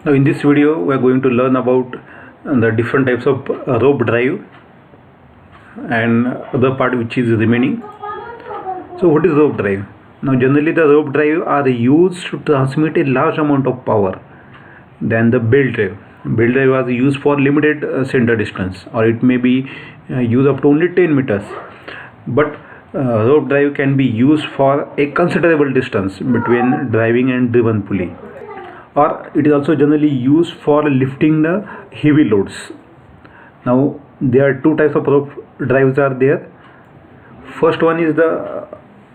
Now in this video we are going to learn about the different types of rope drive and other part which is remaining. So what is rope drive? Now generally the rope drive are used to transmit a large amount of power than the belt drive. Belt drive was used for limited center distance, or it may be used up to only 10 meters. But rope drive can be used for a considerable distance between driving and driven pulley, or it is also generally used for lifting the heavy loads. Now there are two types of rope drives are there. First one is the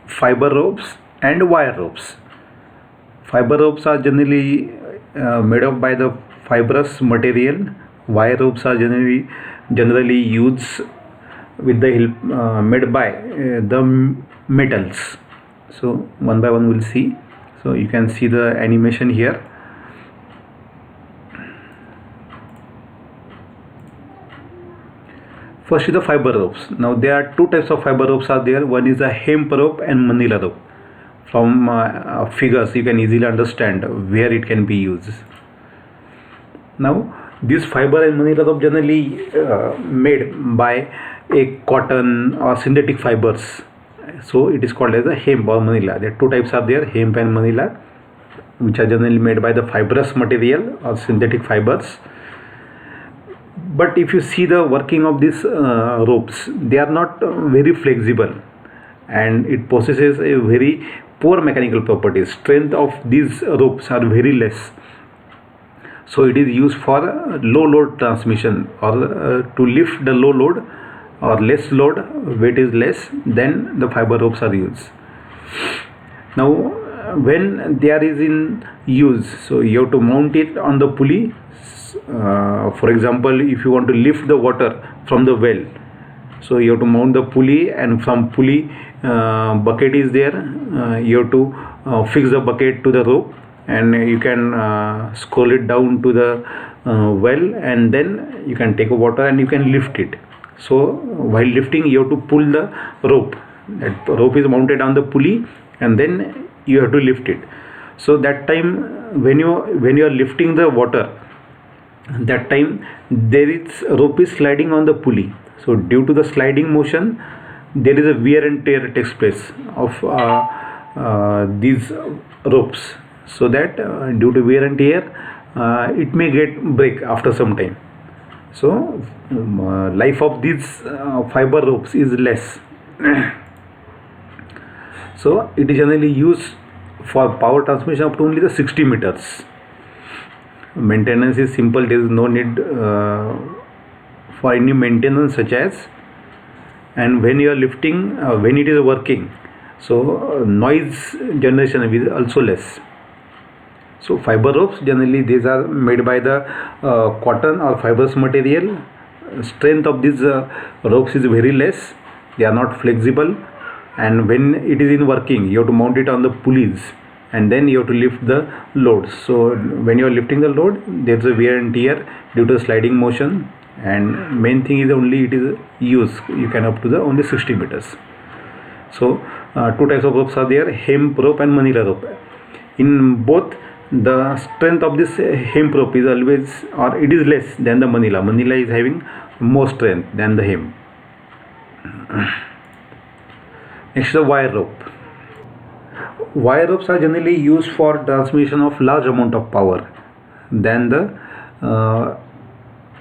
fiber ropes and wire ropes. Fiber ropes are generally made up by the fibrous material. Wire ropes are generally used with the help made by the metals. So one by one we'll see. So you can see the animation here. First is the fiber ropes. Now there are two types of fiber ropes are there. One is the hemp rope and manila rope. From figures you can easily understand where it can be used. Now this fiber and manila rope generally made by a cotton or synthetic fibers. So it is called as a hemp or manila. There are two types are there, hemp and manila, which are generally made by the fibrous material or synthetic fibers. But if you see the working of these ropes, they are not very flexible, and it possesses a very poor mechanical properties. Strength of these ropes are very less. So it is used for low load transmission, or to lift the low load or less load, weight is less, then the fiber ropes are used. Now when there is in use, so you have to mount it on the pulley. For example, if you want to lift the water from the well, so you have to mount the pulley, and from pulley bucket is there, you have to fix the bucket to the rope, and you can scroll it down to the well, and then you can take a water and you can lift it. So while lifting you have to pull the rope. That rope is mounted on the pulley, and then you have to lift it. So that time when you are lifting the water, that time there is rope is sliding on the pulley. So due to the sliding motion, there is a wear and tear takes place of these ropes. So that due to wear and tear, it may get break after some time. So life of these fiber ropes is less. So it is generally used for power transmission up to only the 60 meters. Maintenance is simple. There is no need for any maintenance such as, and when you are lifting, when it is working, so noise generation is also less. So fiber ropes generally these are made by the cotton or fibrous material. Strength of these ropes is very less. They are not flexible, and when it is in working, you have to mount it on the pulleys, and then you have to lift the load. So when you are lifting the load, there is a wear and tear due to sliding motion, and main thing is only it is used, you can up to the only 60 meters. So two types of ropes are there, hemp rope and manila rope. In both, the strength of this hemp rope is always, or it is less than the manila. Manila is having more strength than the hemp. Next, the wire rope. Wire ropes are generally used for transmission of large amount of power than the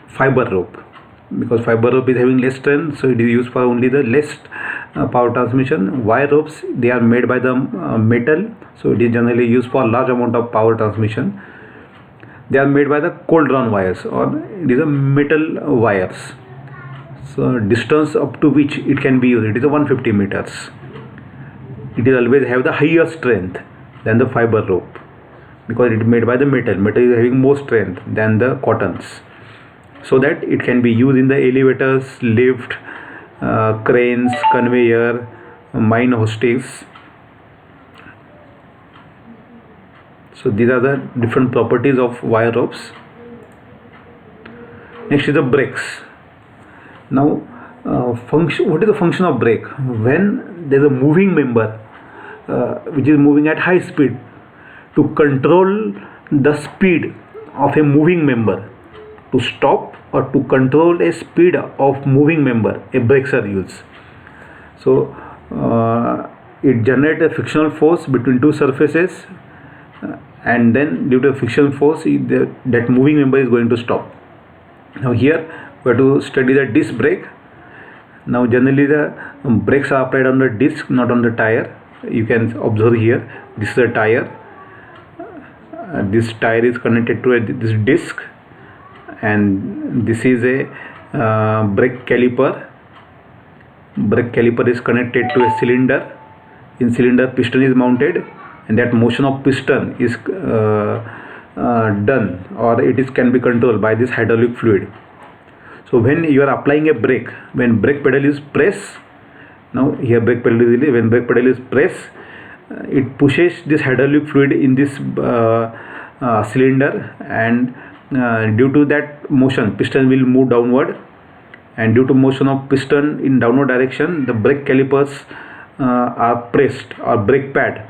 fiber rope, because fiber rope is having less strength, so it is used for only the less power transmission. Wire ropes, they are made by the metal, so it is generally used for large amount of power transmission. They are made by the cold drawn wires, or it is a metal wires. So distance up to which it can be used, it is a 150 meters. It is always have the higher strength than the fiber rope, because it is made by the metal. Metal is having more strength than the cottons, so that it can be used in the elevators, lift, cranes, conveyor, mine hostings. So these are the different properties of wire ropes. Next is the brakes. Now what is the function of brake? When there is a moving member which is moving at high speed, to control the speed of a moving member. To stop or to control a speed of moving member, a brakes are used. So it generates a frictional force between two surfaces, and then due to a frictional force that moving member is going to stop. Now here we have to study the disc brake. Now generally the brakes are applied on the disc, not on the tire. You can observe here, this is a tire. This tire is connected to this disc, and this is a brake caliper. Brake caliper is connected to a cylinder. In cylinder, piston is mounted, and that motion of piston is done, or can be controlled by this hydraulic fluid. So when you are applying a brake, when brake pedal is pressed, now here brake pedal is when brake pedal is pressed, it pushes this hydraulic fluid in this cylinder, and due to that motion, piston will move downward, and due to motion of piston in downward direction, the brake calipers are pressed, or brake pad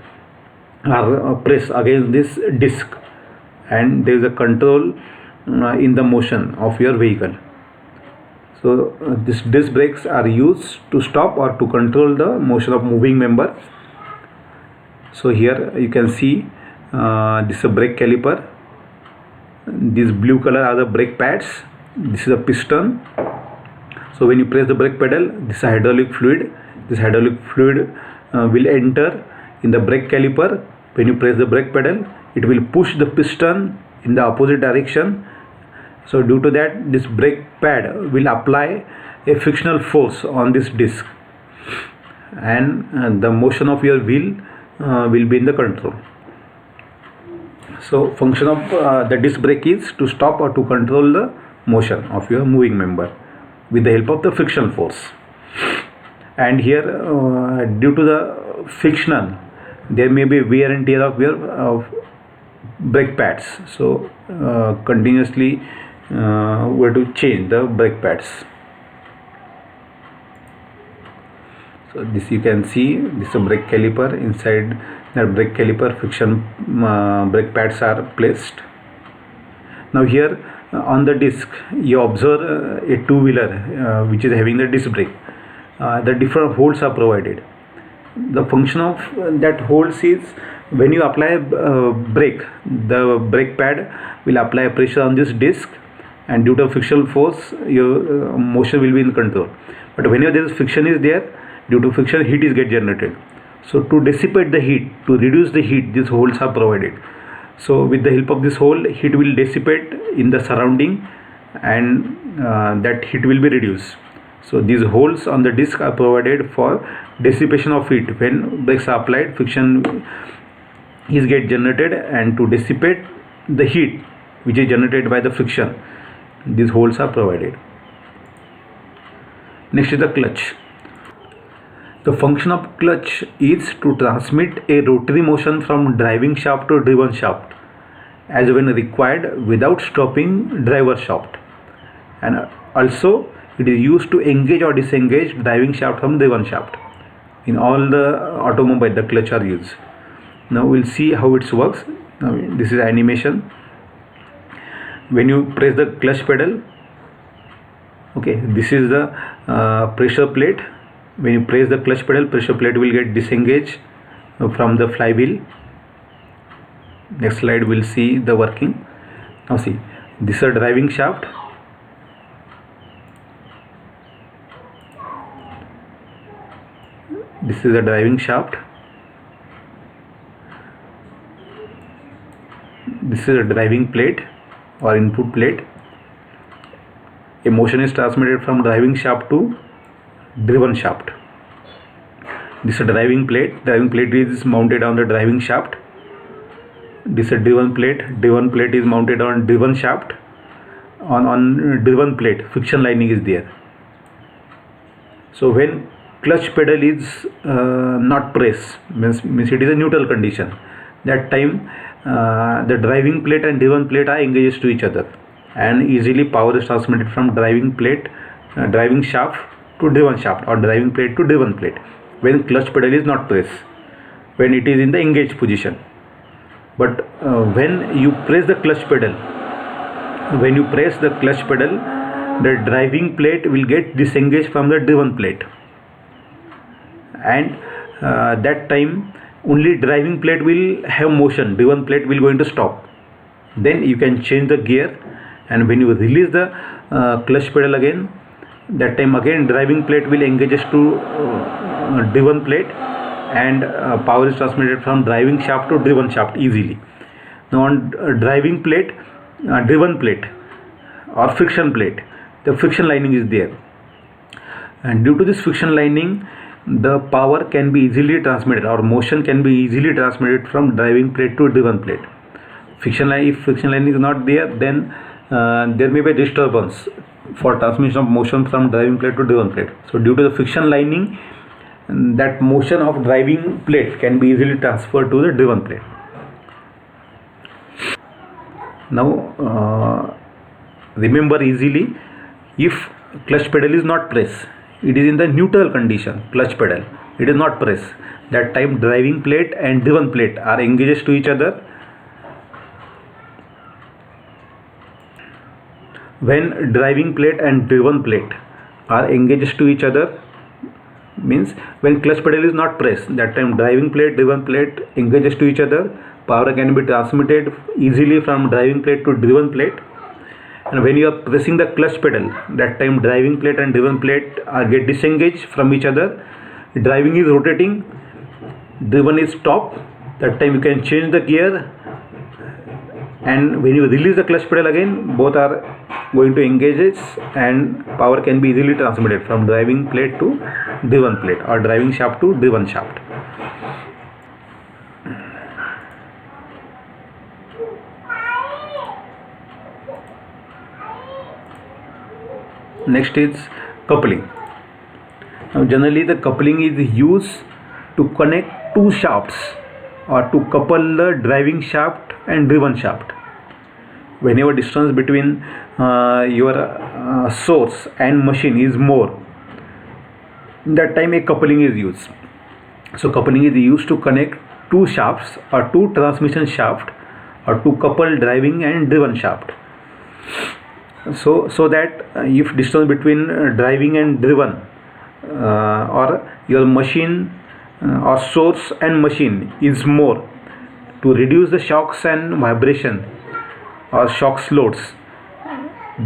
are pressed against this disc, and there is a control in the motion of your vehicle. So these disc brakes are used to stop or to control the motion of moving member. So here you can see this is a brake caliper. This blue color are the brake pads. This is a piston. So when you press the brake pedal, this is hydraulic fluid. This hydraulic fluid will enter in the brake caliper. When you press the brake pedal, it will push the piston in the opposite direction. So due to that, this brake pad will apply a frictional force on this disc, and the motion of your wheel will be in the control. So function of the disc brake is to stop or to control the motion of your moving member with the help of the frictional force. And here due to the frictional, there may be wear and tear of your brake pads. So continuously we have to change the brake pads. So this you can see, this is a brake caliper. Inside that brake caliper, friction brake pads are placed. Now here on the disc you observe a two-wheeler which is having the disc brake. The different holes are provided. The function of that holes is when you apply brake, the brake pad will apply pressure on this disc, and due to frictional force your motion will be in control. But whenever there is friction is there, due to friction heat is get generated. So to dissipate the heat, to reduce the heat, these holes are provided. So with the help of this hole, heat will dissipate in the surrounding, and that heat will be reduced. So these holes on the disc are provided for dissipation of heat. When brakes are applied, friction is get generated, and to dissipate the heat which is generated by the friction, these holes are provided. Next is the clutch. The function of clutch is to transmit a rotary motion from driving shaft to driven shaft as when required without stopping driver shaft, and also it is used to engage or disengage driving shaft from driven shaft. In all the automobile, the clutch are used. Now we'll see how it works. Now this is animation. When you press the clutch pedal, okay, this is the pressure plate. When you press the clutch pedal, pressure plate will get disengaged from the flywheel. Next slide we'll see the working. Now see, this is a driving shaft. This is a driving shaft. This is a driving plate or input plate. A motion is transmitted from driving shaft to driven shaft. This is a driving plate. Driving plate is mounted on the driving shaft. This is a driven plate. Driven plate is mounted on driven shaft. On driven plate, friction lining is there. So when clutch pedal is not pressed, means it is a neutral condition, that time the driving plate and driven plate are engaged to each other, and easily power is transmitted from driving plate, driving shaft to driven shaft, or driving plate to driven plate when clutch pedal is not pressed, when it is in the engaged position. But when you press the clutch pedal, When you press the clutch pedal, the driving plate will get disengaged from the driven plate, and that time only driving plate will have motion, driven plate will going to stop. Then you can change the gear, and when you release the clutch pedal again, that time again driving plate will engages to driven plate, and power is transmitted from driving shaft to driven shaft easily. Now on driving plate, driven plate or friction plate, the friction lining is there, and due to this friction lining, the power can be easily transmitted, or motion can be easily transmitted from driving plate to driven plate. If friction lining is not there, then there may be a disturbance for transmission of motion from driving plate to driven plate. So due to the friction lining, that motion of driving plate can be easily transferred to the driven plate. Now remember easily, if clutch pedal is not pressed, it is in the neutral condition, clutch pedal, it is not pressed, that time driving plate and driven plate are engaged to each other. When driving plate and driven plate are engaged to each other, means when clutch pedal is not pressed, that time driving plate, driven plate engages to each other, power can be transmitted easily from driving plate to driven plate. And when you are pressing the clutch pedal, that time driving plate and driven plate get disengaged from each other, driving is rotating, driven is stop, that time you can change the gear, and when you release the clutch pedal again, both are going to engage, and power can be easily transmitted from driving plate to driven plate, or driving shaft to driven shaft. Next is coupling. Now generally the coupling is used to connect two shafts, or to couple the driving shaft and driven shaft. Whenever distance between your source and machine is more, that time a coupling is used. So coupling is used to connect two shafts or two transmission shaft, or to couple driving and driven shaft. So that if distance between driving and driven, or your machine or source and machine is more, to reduce the shocks and vibration or shock loads,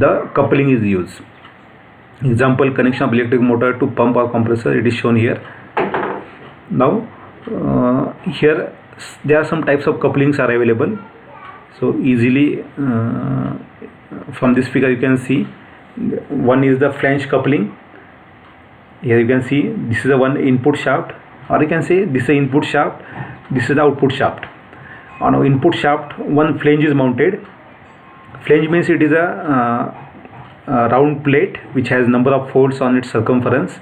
the coupling is used. Example, connection of electric motor to pump or compressor, it is shown here. Now here there are some types of couplings are available. So easily from this figure you can see, one is the flange coupling. Here you can see this is the one input shaft, or you can say this is the input shaft, this is the output shaft. On our input shaft, one flange is mounted. Flange means it is a round plate which has number of folds on its circumference.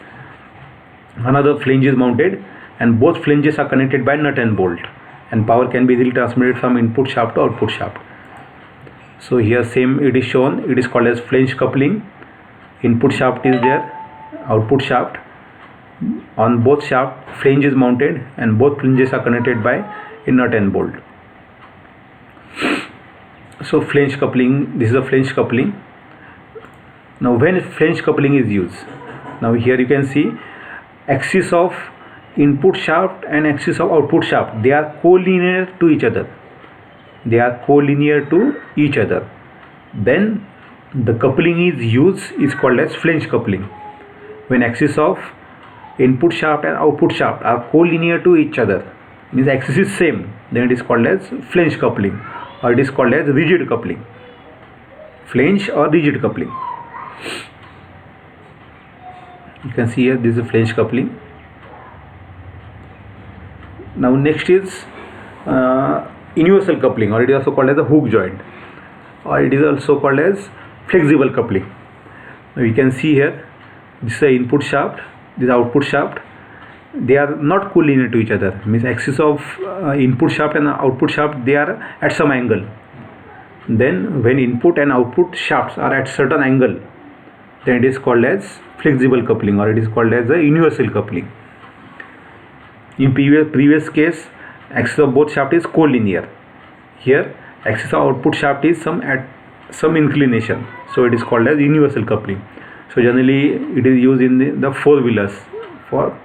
Another flange is mounted, and both flanges are connected by nut and bolt, and power can be easily transmitted from input shaft to output shaft. So here same it is shown, it is called as flange coupling. Input shaft is there, output shaft. On both shaft, flange is mounted, and both flanges are connected by a nut and bolt. So flange coupling, this is a flange coupling. Now when flange coupling is used, now here you can see axis of input shaft and axis of output shaft, they are collinear to each other. They are collinear to each other. Then the coupling is used is called as flange coupling. When axis of input shaft and output shaft are collinear to each other, means axis is same, then it is called as flange coupling, or it is called as rigid coupling. Flange or rigid coupling. You can see here this is a flange coupling. Now next is universal coupling, or it is also called as a hook joint, or it is also called as flexible coupling. Now you can see here this is the input shaft, this is output shaft. They are not collinear to each other, means axis of input shaft and output shaft, they are at some angle. Then when input and output shafts are at certain angle, then it is called as flexible coupling, or it is called as a universal coupling. In previous case, axis of both shaft is collinear. Here axis of output shaft is some at some inclination, so it is called as universal coupling. So generally it is used in the four wheelers for,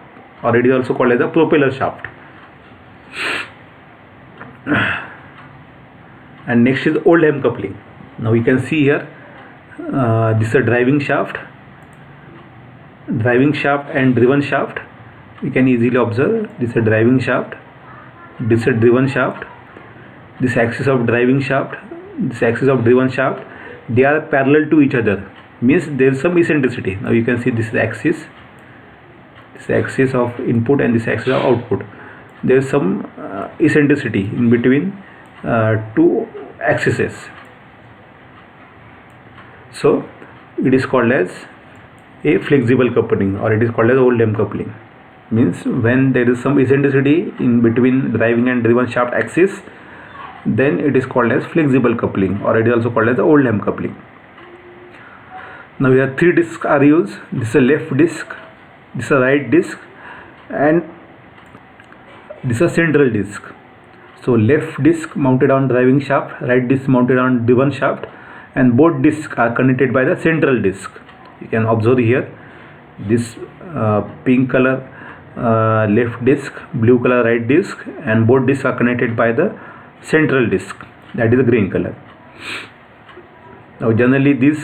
or it is also called as a propeller shaft. And next is Oldham coupling. Now you can see here, this is a driving shaft and driven shaft. You can easily observe this is a driving shaft, this is a driven shaft. This axis of driving shaft, this axis of driven shaft, they are parallel to each other, means there is some eccentricity. Now you can see this axis of input and this axis of output. There is some eccentricity in between two axes. So it is called as a flexible coupling, or it is called as Oldham coupling. Means when there is some eccentricity in between driving and driven shaft axis, then it is called as flexible coupling, or it is also called as the Oldham coupling. Now we have three discs are used. This is a left disc, this is a right disc, and this is a central disc. So left disc mounted on driving shaft, right disc mounted on driven shaft, and both discs are connected by the central disc. You can observe here this pink color left disc, blue color right disc, and both discs are connected by the central disc, that is the green color. Now generally this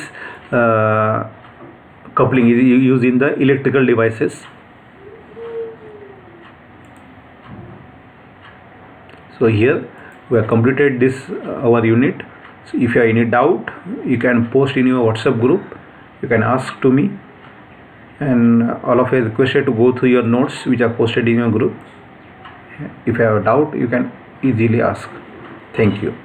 coupling is used in the electrical devices. So here we have completed this our unit. So if you have any doubt, you can post in your WhatsApp group, you can ask to me, and all of you are requested to go through your notes which are posted in your group. If you have a doubt, you can easily ask. Thank you.